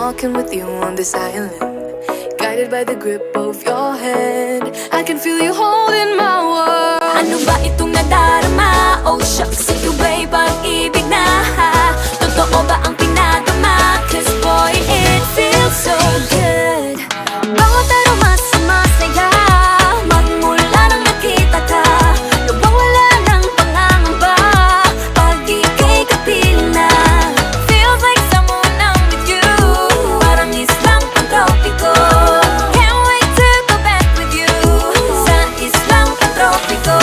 walking with you on this island, guided by the grip of your hand. I can feel you holding my world. Ano ba itong nadarama? Oh shucks, ito ba'y pag-ibig na? Totoo ba ang pinadama? Cause boy, it feels so good. Bawat aroma sumasaya, magmula nang nakita ka. Nawawala ng pangangamba pag ika'y kapiling na. Feels like someone I'm with you, parang islang pantropiko. Can't wait to go back with you sa islang pantropiko.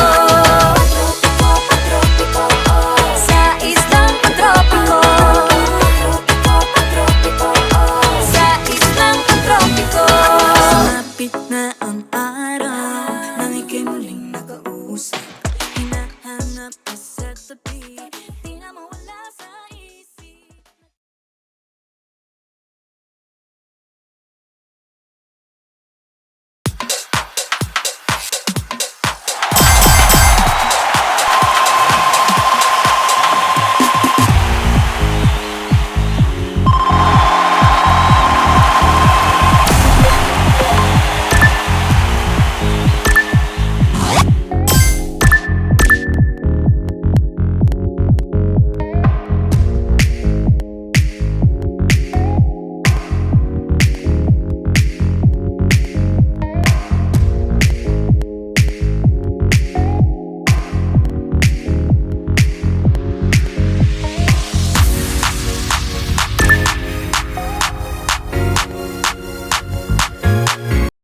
Sa islang pantropiko. Sa islang pantropiko. Sumapit na ang araw nang ika'y muling nakausap, hinahanap ka sa tabi.